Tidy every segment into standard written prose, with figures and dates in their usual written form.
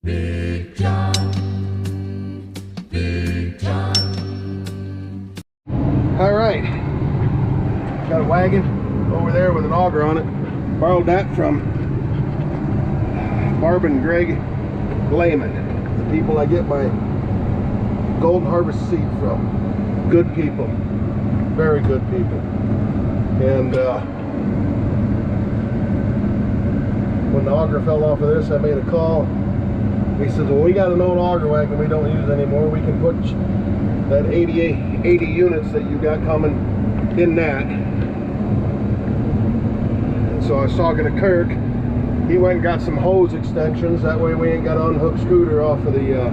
Big John. All right, got a wagon over there with an auger on it. Borrowed that from Barb and Greg Lehman, the people I get my Golden Harvest seed from. Good people, very good people. And when the auger fell off of this, I made a call. He says, well, we got an old auger wagon we don't use anymore. We can put that 80 units that you got coming in that. And so I was talking to Kirk. He went and got some hose extensions. That way we ain't got to unhook Scooter off of the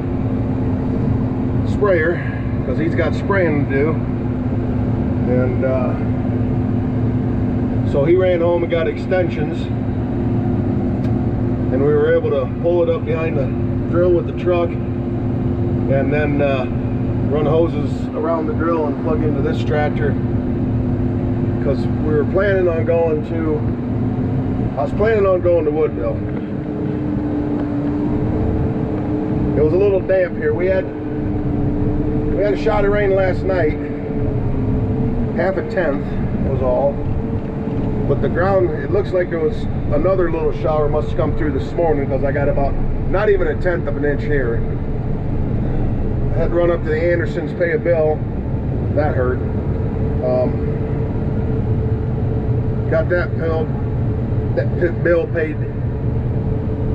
sprayer, because he's got spraying to do. And so he ran home and got extensions. And we were able to pull it up behind the drill with the truck, and then run hoses around the drill and plug into this tractor, because we were planning on going to, I was planning on going to Woodville. It was a little damp here. We had a shot of rain last night, half a tenth was all. But the ground, it looks like there was another little shower must have come through this morning, because I got about not even a tenth of an inch here. I had to run up to the Andersons, pay a bill. That hurt. Got that bill paid.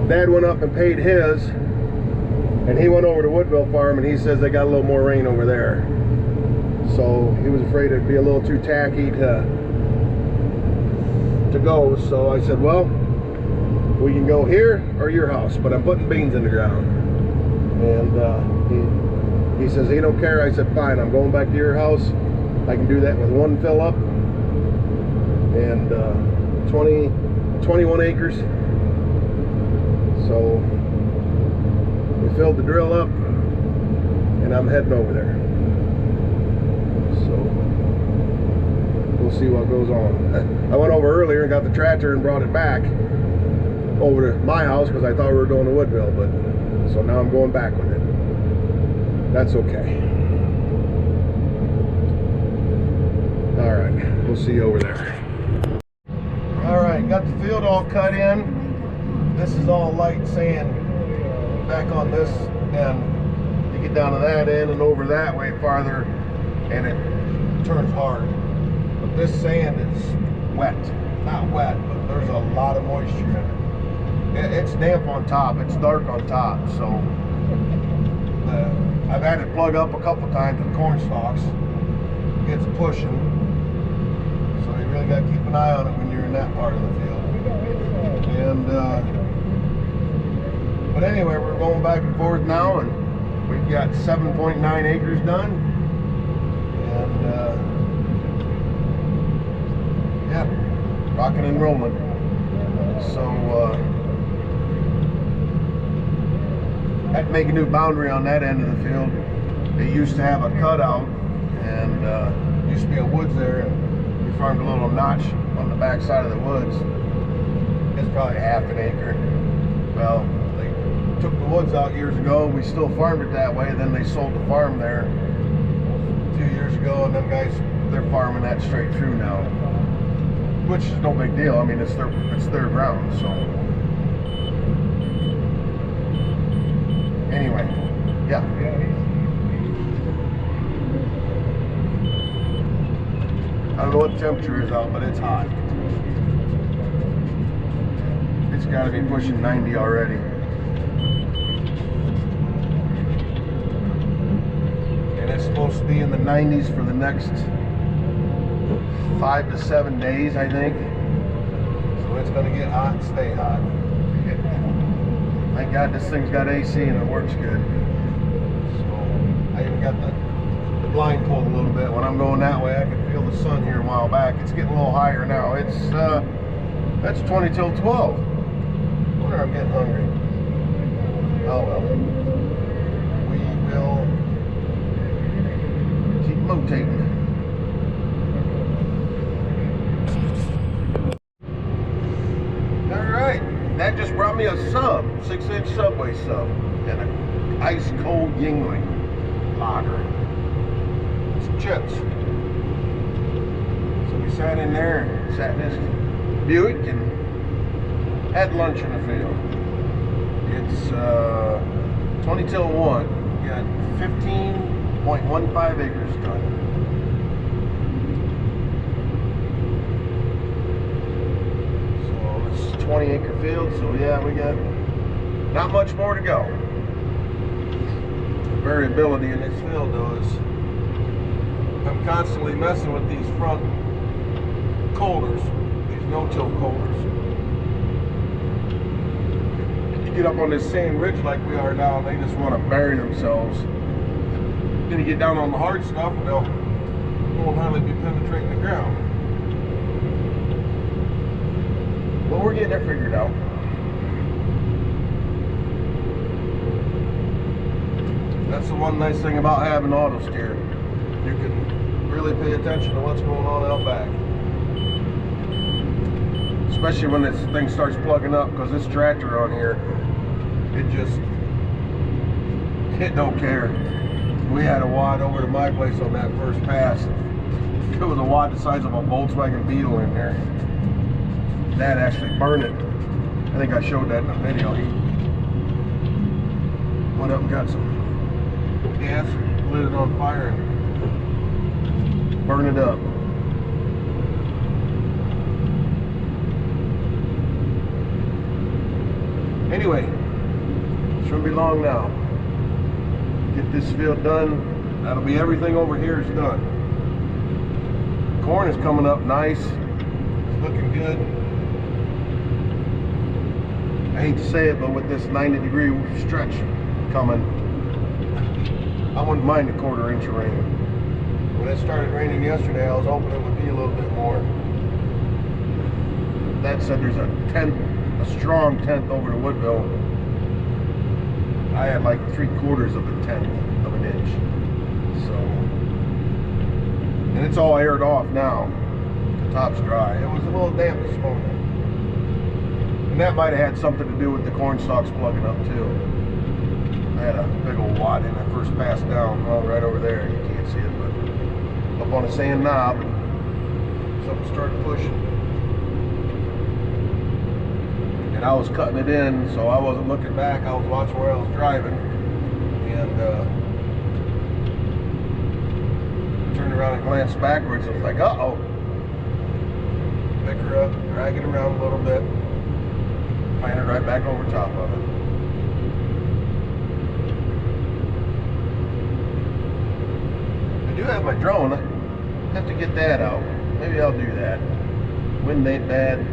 Dad went up and paid his, and he went over to Woodville Farm, and he says they got a little more rain over there. So he was afraid it'd be a little too tacky to go. So I said, well, we can go here or your house, but I'm putting beans in the ground. And he says he don't care. I said, fine, I'm going back to your house. I can do that with one fill up. And 21 acres. So we filled the drill up, and I'm heading over there. So we'll see what goes on. I went over earlier and got the tractor and brought it back over to my house, because I thought we were going to Woodville, but so now I'm going back with it. That's okay. All right, we'll see you over there. All right, got the field all cut in. This is all light sand back on this end. You get down to that end and over that way farther, and it turns hard. But this sand is wet. Not wet, but there's a lot of moisture in it. It's damp on top. It's dark on top. So I've had it plug up a couple times with corn stalks. It's pushing. So you really got to keep an eye on it when you're in that part of the field. And but anyway, we're going back and forth now, and we've got 7.9 acres done. And yeah, rocking and rolling. So had to make a new boundary on that end of the field. They used to have a cutout, and used to be a woods there, and we farmed a little notch on the back side of the woods. It's probably half an acre. Well, they took the woods out years ago. We still farmed it that way. Then they sold the farm there 2 years ago, and them guys, they're farming that straight through now, which is no big deal. I mean, it's their ground. So anyway, yeah. I don't know what the temperature is out, but it's hot. It's got to be pushing 90 already. And it's supposed to be in the 90s for the next 5 to 7 days, I think. So it's going to get hot and stay hot. Thank God this thing's got AC and it works good. So I even got the blind pulled a little bit. When I'm going that way, I can feel the sun here a while back. It's getting a little higher now. It's that's 20 till 12. I wonder I'm getting hungry. Oh well. We will keep rotating. All right, that just brought me a sub. 6-inch Subway sub, and an ice cold Yingling lager. Some chips. So we sat in there and sat in this Buick and had lunch in the field. It's 20 till 1. We got 15.15 acres done. So it's 20-acre field, so yeah, we got not much more to go. The variability in this field though is I'm constantly messing with these front colders, these no-till colders. You get up on this sand ridge like we are now, and they just want to bury themselves. Then you get down on the hard stuff, and they'll won't hardly be penetrating the ground. But we're getting it figured out. That's the one nice thing about having auto steer. You can really pay attention to what's going on out back. Especially when this thing starts plugging up, because this tractor on here, it don't care. We had a wad over to my place on that first pass. It was a wad the size of a Volkswagen Beetle in there. That actually burned it. I think I showed that in the video. He went up and got some gas, lit it on fire, and burned it up. Anyway, shouldn't be long now. Get this field done. That'll be everything over here is done. Corn is coming up nice. It's looking good. I hate to say it, but with this 90-degree stretch coming, I wouldn't mind a 1/4 inch of rain. When it started raining yesterday, I was hoping it would be a little bit more. That said, there's a strong tenth over to Woodville. I had like 3/4 of a tenth of an inch. So, and it's all aired off now. The top's dry. It was a little damp this morning. And that might have had something to do with the corn stalks plugging up too. I had a big old wad in that first pass down, well, right over there. You can't see it, but up on a sand knob, something started pushing. And I was cutting it in, so I wasn't looking back. I was watching where I was driving, and turned around and glanced backwards. I was like, uh-oh. Pick her up, drag it around a little bit, find it right back over top of it. I do have my drone. I have to get that out. Maybe I'll do that. Wind ain't bad.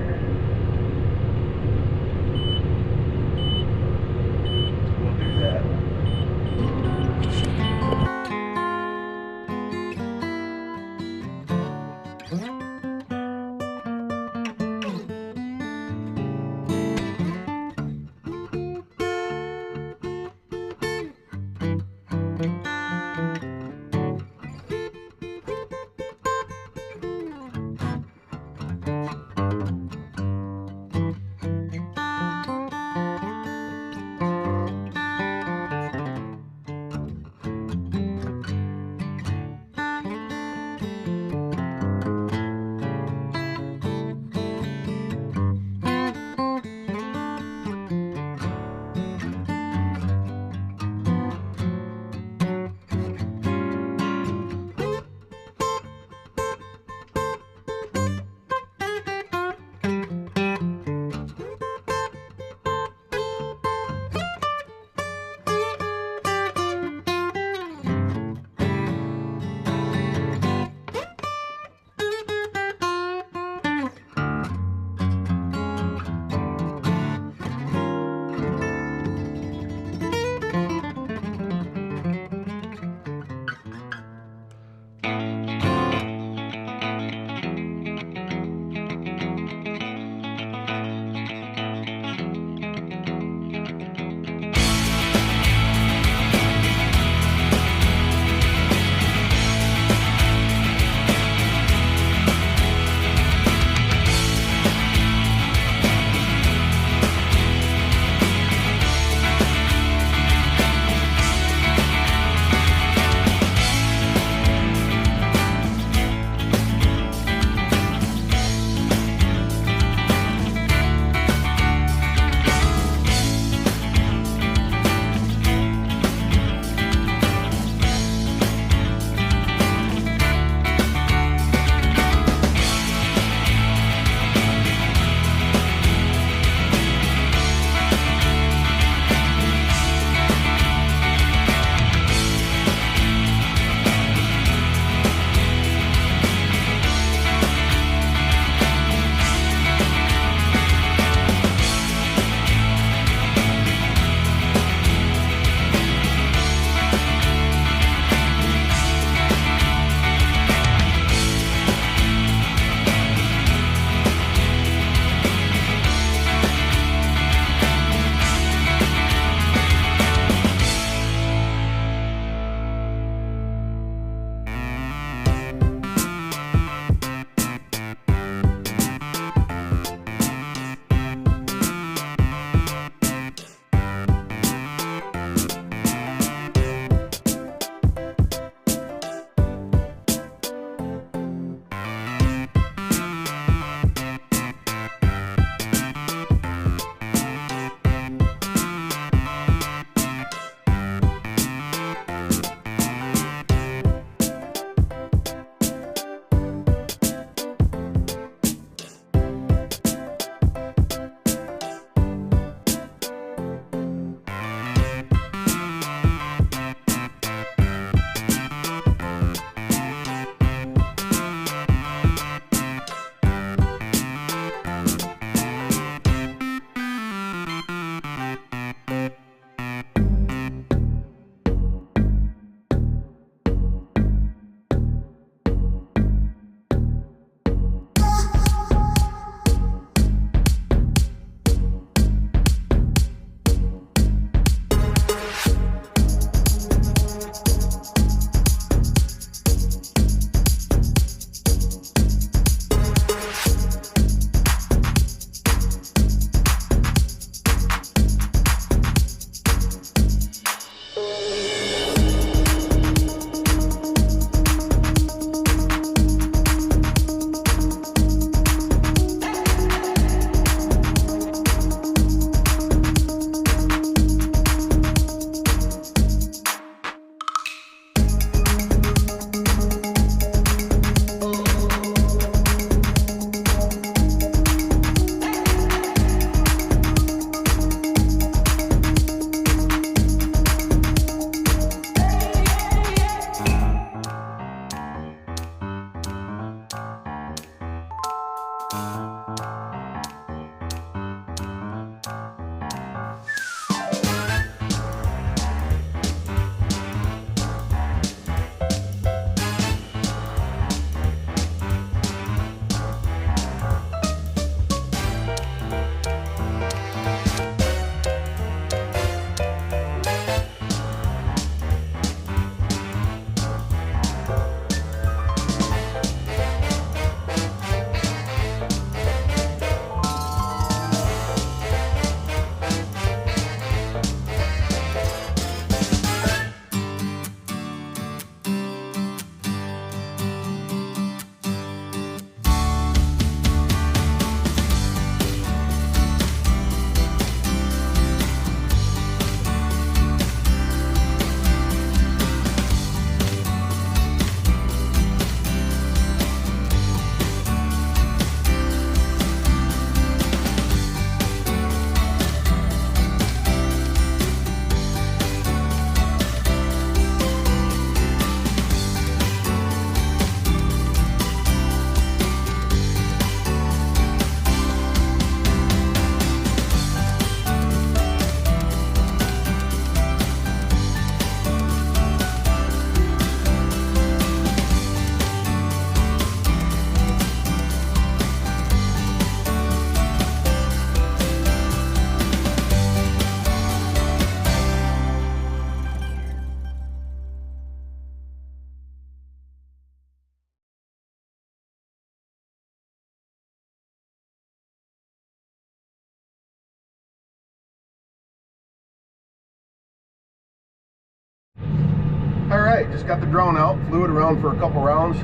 All right, just got the drone out, flew it around for a couple rounds.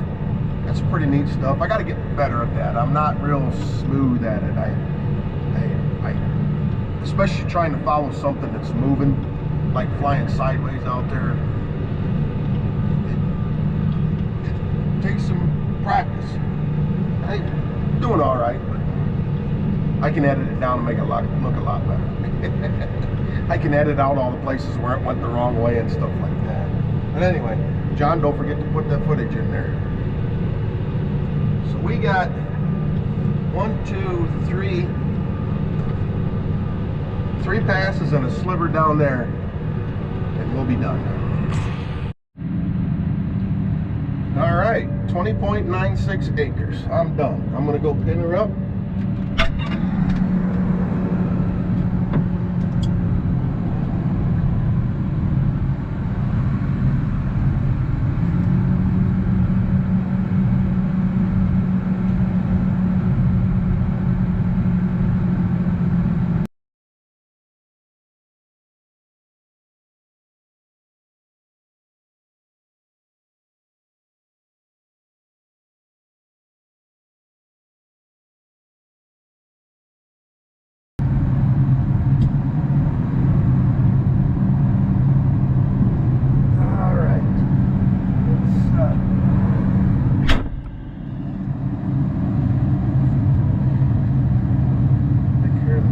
That's pretty neat stuff. I got to get better at that. I'm not real smooth at it. I especially trying to follow something that's moving, like flying sideways out there. It takes some practice. I'm doing all right, but I can edit it down and make it look a lot better. I can edit out all the places where it went the wrong way and stuff like that. But anyway, John, don't forget to put that footage in there. So we got 1, 2, 3 passes and a sliver down there, and we'll be done. All right, 20.96 acres. I'm done. I'm gonna go pin her up.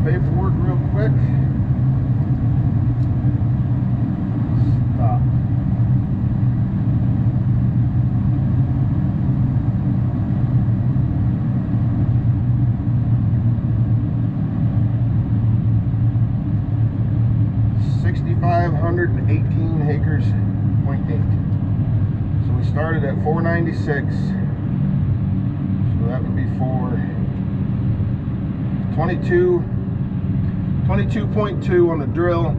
Paperwork real quick. Stop. $6,518 acres, 0.8. So we started at 496. So that would be 22.2 on the drill,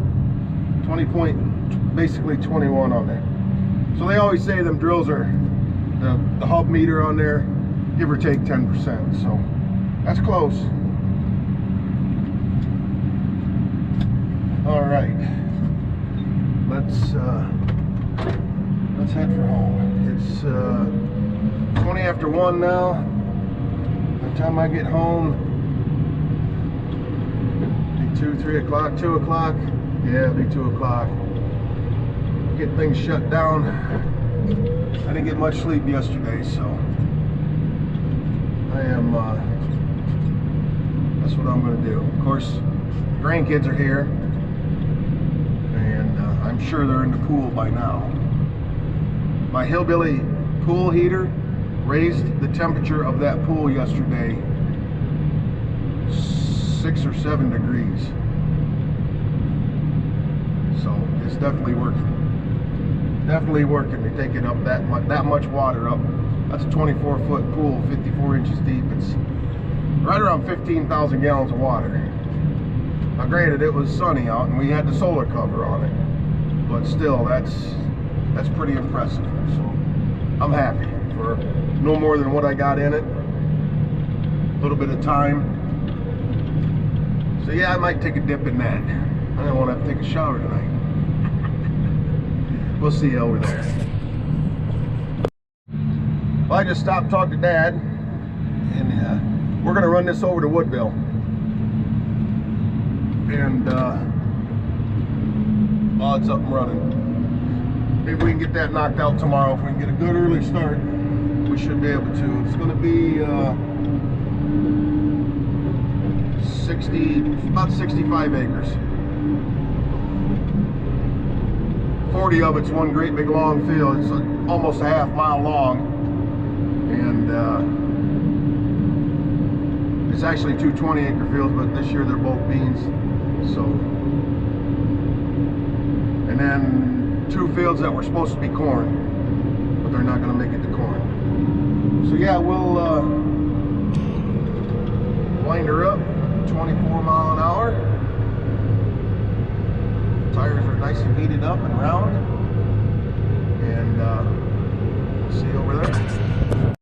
basically 21 on there. So they always say them drills are the hub meter on there, give or take 10%. So that's close. All right, let's head for home. It's 20 after 1 now. By the time I get home, 2, 3 o'clock, 2 o'clock. Yeah, it'll be 2 o'clock. Get things shut down. I didn't get much sleep yesterday, so I am, that's what I'm going to do. Of course, grandkids are here, and I'm sure they're in the pool by now. My hillbilly pool heater raised the temperature of that pool yesterday 6 or 7 degrees. So it's definitely working. Definitely working to take it up that much water up. That's a 24-foot pool, 54 inches deep. It's right around 15,000 gallons of water. Now granted, it was sunny out and we had the solar cover on it, but still, that's pretty impressive. So I'm happy for no more than what I got in it. A little bit of time. So yeah, I might take a dip in that. I don't want to have to take a shower tonight. We'll see you over there. Well, I just stopped talking to Dad, and we're going to run this over to Woodville. And while it's up and running, maybe we can get that knocked out tomorrow. If we can get a good early start, we should be able to. It's going to be about 65 acres. 40 of it's one great big long field. It's almost a half-mile long, and it's actually 2 20-acre fields, but this year they're both beans. So, and then 2 fields that were supposed to be corn, but they're not going to make it to corn. So yeah, we'll wind her up. 24 mile an hour. Tires are nice and heated up and round. And see you over there.